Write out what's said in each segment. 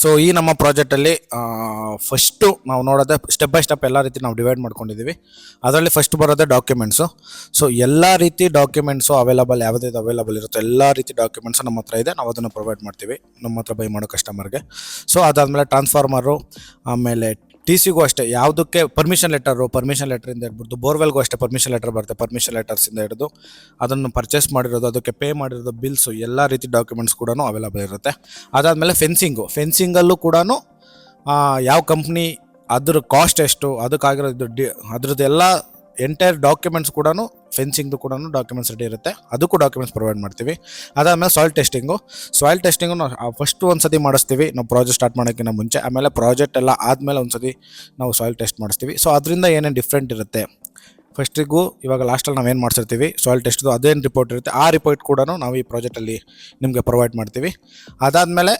So ಈ ನಮ್ಮ ಪ್ರಾಜೆಕ್ಟಲ್ಲಿ first ನಾವು ನೋಡೋದೇ ಸ್ಟೆಪ್ ಬೈ ಸ್ಟೆಪ್ ಎಲ್ಲ ರೀತಿ ನಾವು ಡಿವೈಡ್ ಮಾಡ್ಕೊಂಡಿದ್ದೀವಿ. ಅದರಲ್ಲಿ ಫಸ್ಟ್ ಬರೋದೇ ಡಾಕ್ಯುಮೆಂಟ್ಸು. ಸೊ ಎಲ್ಲ ರೀತಿ ಡಾಕ್ಯುಮೆಂಟ್ಸು ಯಾವುದೇ ಅವೈಲಬಲ್ ಇರುತ್ತೋ ಎಲ್ಲ ರೀತಿ ಡಾಕ್ಯುಮೆಂಟ್ಸು ನಮ್ಮ ಹತ್ರ ಇದೆ. ನಾವು ಅದನ್ನು ಪ್ರೊವೈಡ್ ಮಾಡ್ತೀವಿ ನಮ್ಮ ಹತ್ರ ಬೈ ಮಾಡೋ ಕಸ್ಟಮರ್ಗೆ. ಸೊ ಅದಾದಮೇಲೆ ಟ್ರಾನ್ಸ್ಫಾರ್ಮರು, ಆಮೇಲೆ ಟಿ ಸಿಗೂ ಅಷ್ಟೇ, ಯಾವುದಕ್ಕೆ ಪರ್ಮಿಷನ್ ಲೆಟರಿಂದ ಹಿಡ್ಬಿಟ್ಟು ಬೋರ್ವೆಲ್ಗೂ ಅಷ್ಟೇ ಪರ್ಮಿಷನ್ ಲೆಟರ್ ಬರುತ್ತೆ. ಪರ್ಮಿಷನ್ ಲೆಟರ್ಸಿಂದ ಹಿಡಿದು ಅದನ್ನು ಪರ್ಚೇಸ್ ಮಾಡಿರೋದು, ಅದಕ್ಕೆ ಪೇ ಮಾಡಿರೋದು, ಬಿಲ್ಸು, ಎಲ್ಲ ರೀತಿ ಡಾಕ್ಯುಮೆಂಟ್ಸ್ ಕೂಡ ಅವೈಲಬಲ್ ಇರುತ್ತೆ. ಅದಾದಮೇಲೆ ಫೆನ್ಸಿಂಗಲ್ಲೂ ಕೂಡ ಯಾವ ಕಂಪ್ನಿ, ಅದ್ರ ಕಾಸ್ಟ್ ಎಷ್ಟು, ಅದಕ್ಕಾಗಿರೋದು ಅದ್ರದ್ದೆಲ್ಲ ಎಂಟೈರ್ ಡಾಕ್ಯುಮೆಂಟ್ಸ್ ಕೂಡ ಫೆನ್ಸಿಂಗ್ದು ಕೂಡ ಡಾಕ್ಯುಮೆಂಟ್ಸ್ ರೆಡಿ ಇರುತ್ತೆ. ಅದಕ್ಕೂ ಡಾಕ್ಯುಮೆಂಟ್ಸ್ ಪ್ರೊವೈಡ್ ಮಾಡ್ತೀವಿ. ಅದಾದಮೇಲೆ ಸಾಯಿಲ್ ಟೆಸ್ಟಿಂಗು ನಾವು ಫಸ್ಟು ಒಂದು ಸತಿ ಮಾಡಿಸ್ತೀವಿ ನಾವು ಪ್ರಾಜೆಕ್ಟ್ ಸ್ಟಾರ್ಟ್ ಮಾಡೋಕ್ಕಿಂತ ಮುಂಚೆ. ಆಮೇಲೆ ಪ್ರಾಜೆಕ್ಟ್ ಎಲ್ಲ ಆದಮೇಲೆ ಒಂದು ಸತಿ ನಾವು ಸಾಯಿಲ್ ಟೆಸ್ಟ್ ಮಾಡಿಸ್ತೀವಿ. ಸೊ ಅದರಿಂದ ಏನೇನು ಡಿಫ್ರೆಂಟ್ ಇರುತ್ತೆ, ಫಸ್ಟಿಗೂ ಇವಾಗ ಲಾಸ್ಟಲ್ಲಿ ನಾವೇನು ಮಾಡ್ಸಿರ್ತೀವಿ ಸಾಯಿಲ್ ಟೆಸ್ಟ್ದು ಅದೇನು ರಿಪೋರ್ಟ್ ಇರುತ್ತೆ, ಆ ರಿಪೋರ್ಟ್ ಕೂಡ ನಾವು ಈ ಪ್ರಾಜೆಕ್ಟಲ್ಲಿ ನಿಮಗೆ ಪ್ರೊವೈಡ್ ಮಾಡ್ತೀವಿ. ಅದಾದಮೇಲೆ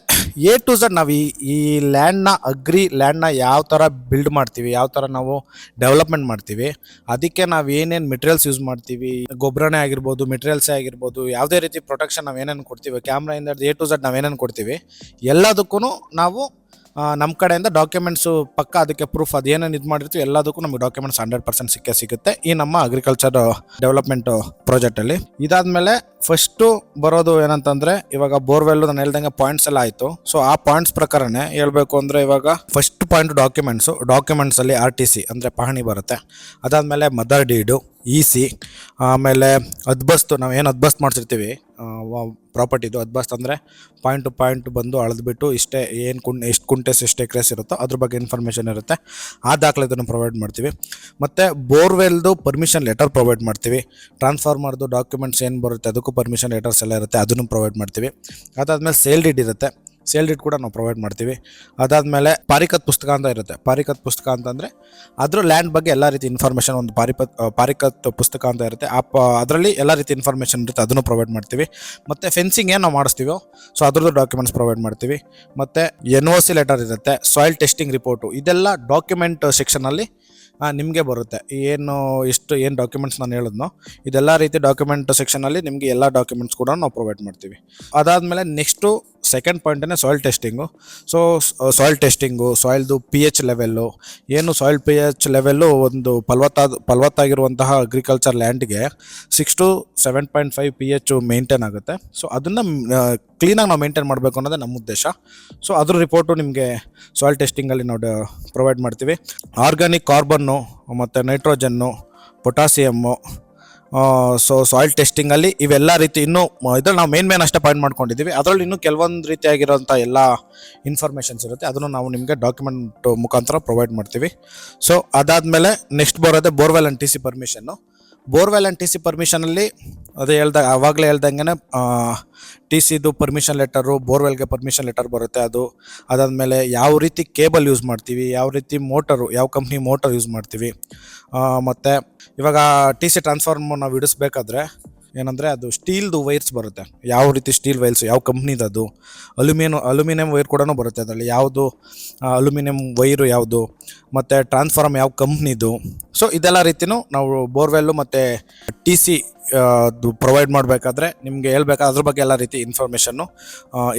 A to Z ನಾವು ಈ ಲ್ಯಾಂಡ್ನ ಯಾವ ಥರ ಬಿಲ್ಡ್ ಮಾಡ್ತೀವಿ, ಯಾವ ಥರ ನಾವು ಡೆವಲಪ್ಮೆಂಟ್ ಮಾಡ್ತೀವಿ, ಅದಕ್ಕೆ ನಾವು ಏನೇನು ಮೆಟೀರಿಯಲ್ಸ್ ಯೂಸ್ ಮಾಡ್ತೀವಿ, ಗೊಬ್ಬರನೇ ಆಗಿರ್ಬೋದು, ಮೆಟೀರಿಯಲ್ಸೇ ಆಗಿರ್ಬೋದು, ಯಾವುದೇ ರೀತಿ ಪ್ರೊಟೆಕ್ಷನ್ ನಾವು ಏನೇನು ಕೊಡ್ತೀವಿ, ಕ್ಯಾಮ್ರಾಯಿಂದ A to Z ನಾವೇನೇನು ಕೊಡ್ತೀವಿ ಎಲ್ಲದಕ್ಕೂ ನಾವು ನಮ್ಮ ಕಡೆಯಿಂದ ಡಾಕ್ಯುಮೆಂಟ್ಸು ಪಕ್ಕ ಅದಕ್ಕೆ ಪ್ರೂಫ್ ಅದೇನೇನು ಇದು ಮಾಡಿರ್ತೀವಿ ಎಲ್ಲದಕ್ಕೂ ನಮಗೆ ಡಾಕ್ಯುಮೆಂಟ್ಸ್ 100% ಸಿಗುತ್ತೆ ಈ ನಮ್ಮ ಅಗ್ರಿಕಲ್ಚರ್ ಡೆವಲಪ್ಮೆಂಟ್ ಪ್ರಾಜೆಕ್ಟಲ್ಲಿ. ಇದಾದಮೇಲೆ ಫಸ್ಟು ಬರೋದು ಏನಂತಂದರೆ, ಇವಾಗ ಬೋರ್ವೆಲ್ಲು ನಾನು ಹೇಳ್ದಂಗೆ ಪಾಯಿಂಟ್ಸ್ ಎಲ್ಲ ಆಯಿತು. ಸೊ ಆ ಪಾಯಿಂಟ್ಸ್ ಪ್ರಕಾರನೇ ಹೇಳ್ಬೇಕು ಅಂದರೆ, ಇವಾಗ ಫಸ್ಟ್ ಪಾಯಿಂಟ್ ಡಾಕ್ಯುಮೆಂಟ್ಸಲ್ಲಿ RTC ಅಂದರೆ ಪಹಣಿ ಬರುತ್ತೆ. ಅದಾದಮೇಲೆ ಮದರ್ ಡೀಡು, EC, ಆಮೇಲೆ ಅದ್ಬಸ್ತು, ನಾವು ಏನು ಅದ್ಬಸ್ತ್ ಮಾಡಿಸಿರ್ತೀವಿ ಪ್ರಾಪರ್ಟಿದು ಅದ್ಬಸ್ತ್ ಅಂದರೆ ಪಾಯಿಂಟ್ ಟು ಪಾಯಿಂಟ್ ಬಂದು ಅಳೆದ್ಬಿಟ್ಟು ಎಷ್ಟು ಕುಂಟೆಸ್ ಎಷ್ಟು ಎಕ್ರೆಸ್ ಇರುತ್ತೋ ಅದ್ರ ಬಗ್ಗೆ ಇನ್ಫಾರ್ಮೇಷನ್ ಇರುತ್ತೆ. ಆ ದಾಖಲೆಯನ್ನು ಪ್ರೊವೈಡ್ ಮಾಡ್ತೀವಿ. ಮತ್ತು ಬೋರ್ವೆಲ್ದು ಪರ್ಮಿಷನ್ ಲೆಟರ್ ಪ್ರೊವೈಡ್ ಮಾಡ್ತೀವಿ. ಟ್ರಾನ್ಸ್ಫಾರ್ಮರ್ದು ಡಾಕ್ಯುಮೆಂಟ್ಸ್ ಏನು ಬರುತ್ತೆ ಅದಕ್ಕೂ ಪರ್ಮಿಷನ್ ಲೆಟರ್ಸ್ ಎಲ್ಲ ಇರುತ್ತೆ, ಅದನ್ನು ಪ್ರೊವೈಡ್ ಮಾಡ್ತೀವಿ. ಅದಾದಮೇಲೆ ಸೇಲ್ ಡೀಡ್ ಇರುತ್ತೆ, ಸೇಲ್ ಡೀಡ್ ಕೂಡ ನಾವು ಪ್ರೊವೈಡ್ ಮಾಡ್ತೀವಿ. ಅದಾದಮೇಲೆ ಪಾರಿಕತ್ ಪುಸ್ತಕ ಅಂತ ಇರುತ್ತೆ. ಪಾರಿಕತ್ ಪುಸ್ತಕ ಅಂತಂದರೆ ಅದ್ರ ಲ್ಯಾಂಡ್ ಬಗ್ಗೆ ಎಲ್ಲ ರೀತಿ ಇನ್ಫಾರ್ಮೇಷನ್, ಒಂದು ಪಾರಿಕತ್ ಪುಸ್ತಕ ಅಂತ ಇರುತ್ತೆ. ಅದರಲ್ಲಿ ಎಲ್ಲ ರೀತಿ ಇನ್ಫಾರ್ಮೇಷನ್ ಇರುತ್ತೆ, ಅದನ್ನು ಪ್ರೊವೈಡ್ ಮಾಡ್ತೀವಿ. ಮತ್ತು ಫೆನ್ಸಿಂಗ್ ಏನು ನಾವು ಮಾಡಿಸ್ತೀವೋ ಸೊ ಅದ್ರದ್ದು ಡಾಕ್ಯುಮೆಂಟ್ಸ್ ಪ್ರೊವೈಡ್ ಮಾಡ್ತೀವಿ. ಮತ್ತು NOC ಲೆಟರ್ ಇರುತ್ತೆ, ಸಾಯಿಲ್ ಟೆಸ್ಟಿಂಗ್ ರಿಪೋರ್ಟು, ಇದೆಲ್ಲ ಡಾಕ್ಯುಮೆಂಟ್ ಸೆಕ್ಷನಲ್ಲಿ ನಿಮಗೆ ಬರುತ್ತೆ. ಏನು ಡಾಕ್ಯುಮೆಂಟ್ಸ್ ನಾನು ಹೇಳಿದ್ನೋ ಇದೆಲ್ಲ ರೀತಿ ಡಾಕ್ಯುಮೆಂಟ್ ಸೆಕ್ಷನಲ್ಲಿ ನಿಮಗೆ ಎಲ್ಲ ಡಾಕ್ಯುಮೆಂಟ್ಸ್ ಕೂಡ ನಾವು ಪ್ರೊವೈಡ್ ಮಾಡ್ತೀವಿ. ಅದಾದಮೇಲೆ ನೆಕ್ಸ್ಟು ಸೆಕೆಂಡ್ ಪಾಯಿಂಟೇ soil testing. So soil testing, ಸಾಯಿಲ್ದು pH ಲೆವೆಲ್ಲು, ಏನು ಸಾಯಿಲ್ pH ಲೆವೆಲ್ಲು ಒಂದು ಫಲವತ್ತಾಗಿರುವಂತಹ ಅಗ್ರಿಕಲ್ಚರ್ ಲ್ಯಾಂಡ್ಗೆ 6 to 7.5 pH ಮೇಂಟೈನ್ ಆಗುತ್ತೆ. ಸೊ ಅದನ್ನು ಕ್ಲೀನಾಗಿ ನಾವು ಮೇಂಟೈನ್ ಮಾಡಬೇಕು ಅನ್ನೋದೇ ನಮ್ಮ ಉದ್ದೇಶ. ಸೊ ಅದ್ರ ರಿಪೋರ್ಟು ನಿಮಗೆ ಸಾಯಿಲ್ ಟೆಸ್ಟಿಂಗಲ್ಲಿ ನಾವು ಪ್ರೊವೈಡ್ ಮಾಡ್ತೀವಿ. ಆರ್ಗ್ಯಾನಿಕ್ ಕಾರ್ಬನ್ನು ಮತ್ತು ನೈಟ್ರೋಜನ್ನು, ಪೊಟ್ಯಾಸಿಯಮ್ಮು, ಸೊ ಸಾಯಿಲ್ ಟೆಸ್ಟಿಂಗಲ್ಲಿ ಇವೆಲ್ಲ ರೀತಿ ಇನ್ನೂ ಇದ್ರಲ್ಲಿ ನಾವು ಮೇನ್ ಅಷ್ಟೇ ಪಾಯಿಂಟ್ ಮಾಡ್ಕೊಂಡಿದ್ದೀವಿ. ಅದರಲ್ಲಿ ಇನ್ನೂ ಕೆಲವೊಂದು ರೀತಿಯಾಗಿರೋಂಥ ಎಲ್ಲ ಇನ್ಫಾರ್ಮೇಷನ್ಸ್ ಇರುತ್ತೆ, ಅದನ್ನು ನಾವು ನಿಮಗೆ ಡಾಕ್ಯುಮೆಂಟ್ ಮುಖಾಂತರ ಪ್ರೊವೈಡ್ ಮಾಡ್ತೀವಿ. ಸೊ ಅದಾದಮೇಲೆ ನೆಕ್ಸ್ಟ್ ಬರೋದೇ borewell and TC permission. Borewell and TC ಪರ್ಮಿಷನಲ್ಲಿ ಆವಾಗಲೇ ಹೇಳ್ದಂಗೆ TCದು ಪರ್ಮಿಷನ್ ಲೆಟರು, ಬೋರ್ವೆಲ್ಗೆ ಪರ್ಮಿಷನ್ ಲೆಟರ್ ಬರುತ್ತೆ ಅದು. ಅದಾದಮೇಲೆ ಯಾವ ರೀತಿ ಕೇಬಲ್ ಯೂಸ್ ಮಾಡ್ತೀವಿ, ಯಾವ ರೀತಿ ಮೋಟರು, ಯಾವ ಕಂಪ್ನಿ ಮೋಟರ್ ಯೂಸ್ ಮಾಡ್ತೀವಿ, ಮತ್ತು ಇವಾಗ TC ಟ್ರಾನ್ಸ್ಫಾರ್ಮರ್ ನಾವು ಇಡಿಸ್ಬೇಕಾದ್ರೆ ಏನಂದರೆ ಅದು ಸ್ಟೀಲ್ದು ವೈರ್ಸ್ ಬರುತ್ತೆ, ಯಾವ ರೀತಿ ಸ್ಟೀಲ್ ವೈರ್ಸ್ ಯಾವ ಕಂಪ್ನಿದು, ಅದು ಅಲ್ಯೂಮಿನಿಯಂ ವೈರ್ ಕೂಡ ಬರುತ್ತೆ ಅದರಲ್ಲಿ, ಯಾವುದು ಅಲ್ಯೂಮಿನಿಯಂ ವೈರು ಯಾವುದು, ಮತ್ತು ಟ್ರಾನ್ಸ್ಫಾರ್ಮ್ ಯಾವ ಕಂಪ್ನಿದು. ಸೊ ಇದೆಲ್ಲ ರೀತಿಯೂ ನಾವು ಬೋರ್ವೆಲ್ಲು ಮತ್ತು TC ಪ್ರೊವೈಡ್ ಮಾಡಬೇಕಾದ್ರೆ ನಿಮಗೆ ಹೇಳ್ಬೇಕಾದ್ರೆ ಅದ್ರ ಬಗ್ಗೆ ಎಲ್ಲ ರೀತಿ ಇನ್ಫಾರ್ಮೇಷನ್ನು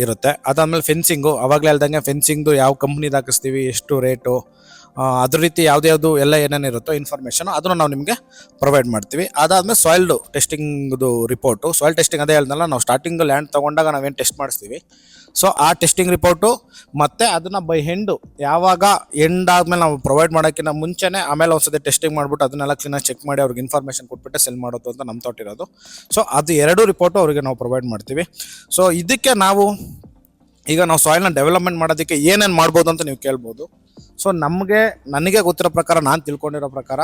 ಇರುತ್ತೆ. ಅದಾದಮೇಲೆ ಫೆನ್ಸಿಂಗು, ಆವಾಗಲೇ ಹೇಳ್ದಂಗೆ ಫೆನ್ಸಿಂಗ್ದು ಯಾವ ಕಂಪ್ನಿದು ಹಾಕಿಸ್ತೀವಿ, ಎಷ್ಟು ರೇಟು, ಅದ್ರ ರೀತಿ ಯಾವ್ದು ಎಲ್ಲ ಏನೇನು ಇರುತ್ತೋ ಇನ್ಫಾರ್ಮೇಷನು ಅದನ್ನು ನಾವು ನಿಮಗೆ ಪ್ರೊವೈಡ್ ಮಾಡ್ತೀವಿ. ಅದಾದಮೇಲೆ ಸಾಯಿಲ್ಡು ಟೆಸ್ಟಿಂಗ್ದು ರಿಪೋರ್ಟು. ಸಾಯಿಲ್ ಟೆಸ್ಟಿಂಗ್ ಅದೇ ಹೇಳ್ದಲ್ಲ, ನಾವು ಸ್ಟಾರ್ಟಿಂಗ್ ಲ್ಯಾಂಡ್ ತೊಗೊಂಡಾಗ ನಾವೇನು ಟೆಸ್ಟ್ ಮಾಡಿಸ್ತೀವಿ, ಸೊ ಆ ಟೆಸ್ಟಿಂಗ್ ರಿಪೋರ್ಟು ಮತ್ತು ಅದನ್ನು ಬೈ ಯಾವಾಗ ಆದಮೇಲೆ ನಾವು ಪ್ರೊವೈಡ್ ಮಾಡೋಕ್ಕಿಂತ ಮುಂಚೆನೇ ಆಮೇಲೆ ಒಂದ್ಸತಿ ಟೆಸ್ಟಿಂಗ್ ಮಾಡಿಬಿಟ್ಟು ಅದನ್ನೆಲ್ಲ ಕ್ಲೀನಾಗಿ ಚೆಕ್ ಮಾಡಿ ಅವ್ರಿಗೆ ಇನ್ಫಾರ್ಮೇಷನ್ ಕೊಟ್ಬಿಟ್ಟು ಸೆಲ್ ಮಾಡೋದು ಅಂತ ನಮ್ಮ ಥಾಟ್ ಇರೋದು. ಸೊ ಅದು 2 ರಿಪೋರ್ಟು ಅವರಿಗೆ ನಾವು ಪ್ರೊವೈಡ್ ಮಾಡ್ತೀವಿ. ಸೊ ಇದಕ್ಕೆ ನಾವು ಈಗ ನಾವು ಸಾಯಿಲ್ನ ಡೆವಲಪ್ಮೆಂಟ್ ಮಾಡೋದಕ್ಕೆ ಏನೇನು ಮಾಡ್ಬೋದು ಅಂತ ನೀವು ಕೇಳ್ಬೋದು. ಸೊ ನನಗೆ ಗೊತ್ತಿರೋ ಪ್ರಕಾರ, ನಾನು ತಿಳ್ಕೊಂಡಿರೋ ಪ್ರಕಾರ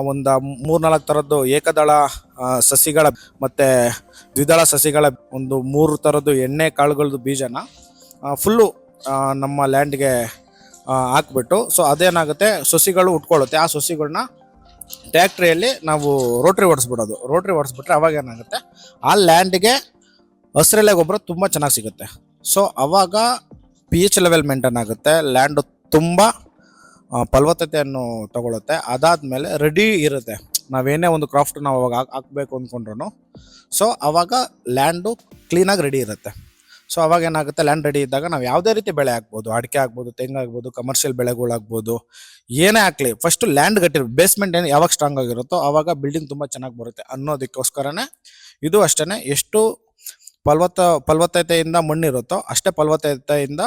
ಒಂದು 3-4 ಥರದ್ದು ಏಕದಳ ಸಸಿಗಳ ಮತ್ತು ದ್ವಿದಳ ಸಸಿಗಳ ಒಂದು 3 ಥರದ್ದು ಎಣ್ಣೆ ಕಾಳುಗಳದ್ದು ಬೀಜನ ಫುಲ್ಲು ನಮ್ಮ ಲ್ಯಾಂಡ್ಗೆ ಹಾಕ್ಬಿಟ್ಟು, ಸೊ ಅದೇನಾಗುತ್ತೆ ಸಸಿಗಳು ಉಟ್ಕೊಳ್ಳುತ್ತೆ. ಆ ಸಸಿಗಳನ್ನ ಟ್ಯಾಕ್ಟ್ರಿಯಲ್ಲಿ ನಾವು ರೋಟ್ರಿ ಹೊಡೆಸ್ಬಿಟ್ರೆ ಅವಾಗ ಏನಾಗುತ್ತೆ, ಆ ಲ್ಯಾಂಡ್ಗೆ ಹಸಿರೆಲೆ ಗೊಬ್ಬರ ತುಂಬ ಚೆನ್ನಾಗಿ ಸಿಗುತ್ತೆ. ಸೊ ಅವಾಗ pH ಲೆವೆಲ್ ಮೇಂಟೈನ್ ಆಗುತ್ತೆ, ಲ್ಯಾಂಡು ತುಂಬ ಫಲವತ್ತತೆಯನ್ನು ತಗೊಳುತ್ತೆ. ಅದಾದಮೇಲೆ ರೆಡಿ ಇರುತ್ತೆ, ನಾವೇನೇ ಒಂದು ಕ್ರಾಫ್ಟ್ ನಾವು ಅವಾಗ ಹಾಕಬೇಕು ಅಂದ್ಕೊಂಡ್ರು ಸೊ ಅವಾಗ ಲ್ಯಾಂಡು ಕ್ಲೀನಾಗಿ ರೆಡಿ ಇರುತ್ತೆ. ಸೊ ಅವಾಗ ಏನಾಗುತ್ತೆ, ಲ್ಯಾಂಡ್ ರೆಡಿ ಇದ್ದಾಗ ನಾವು ಯಾವುದೇ ರೀತಿ ಬೆಳೆ ಹಾಕ್ಬೋದು, ಅಡಿಕೆ ಆಗ್ಬೋದು, ತೆಂಗು ಆಗ್ಬೋದು, ಕಮರ್ಷಿಯಲ್ ಬೆಳೆಗಳಾಗ್ಬೋದು, ಏನೇ ಹಾಕ್ಲಿ ಫಸ್ಟ್ ಲ್ಯಾಂಡ್ ಗಟ್ಟಿರ್ಬೇಕು. ಬೇಸ್ಮೆಂಟ್ ಏನು ಯಾವಾಗ ಸ್ಟ್ರಾಂಗ್ ಆಗಿರುತ್ತೋ ಆವಾಗ ಬಿಲ್ಡಿಂಗ್ ತುಂಬ ಚೆನ್ನಾಗಿ ಬರುತ್ತೆ ಅನ್ನೋದಕ್ಕೋಸ್ಕರನೇ ಇದು ಅಷ್ಟೇ. ಎಷ್ಟು ಫಲವತ್ತತೆಯಿಂದ ಮಣ್ಣಿರುತ್ತೋ ಅಷ್ಟೇ ಫಲವತ್ತತೆಯಿಂದ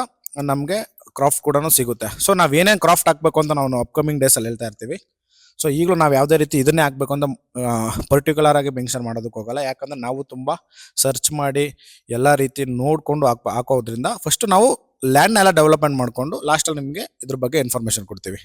ನಮಗೆ ಕ್ರಾಫ್ಟ್ ಕೂಡ ಸಿಗುತ್ತೆ. ಸೊ ನಾವು ಏನೇನು ಕ್ರಾಫ್ಟ್ ಹಾಕಬೇಕು ಅಂತ ನಾವು ಅಪ್ಕಮಿಂಗ್ ಡೇಸಲ್ಲಿ ಹೇಳ್ತಾ ಇರ್ತೀವಿ. ಸೊ ಈಗಲೂ ನಾವು ಯಾವುದೇ ರೀತಿ ಇದನ್ನೇ ಹಾಕಬೇಕು ಅಂತ ಪರ್ಟಿಕ್ಯುಲರ್ ಆಗಿ ಮೆನ್ಷನ್ ಮಾಡೋದಕ್ಕೆ ಹೋಗಲ್ಲ. ಯಾಕಂದರೆ ನಾವು ತುಂಬ ಸರ್ಚ್ ಮಾಡಿ ಎಲ್ಲ ರೀತಿ ನೋಡಿಕೊಂಡು ಹಾಕೋದ್ರಿಂದ ಫಸ್ಟ್ ನಾವು ಲ್ಯಾಂಡ್ನೆಲ್ಲ ಡೆವಲಪ್ಮೆಂಟ್ ಮಾಡಿಕೊಂಡು ಲಾಸ್ಟಲ್ಲಿ ನಿಮಗೆ ಇದ್ರ ಬಗ್ಗೆ ಇನ್ಫಾರ್ಮೇಷನ್ ಕೊಡ್ತೀವಿ.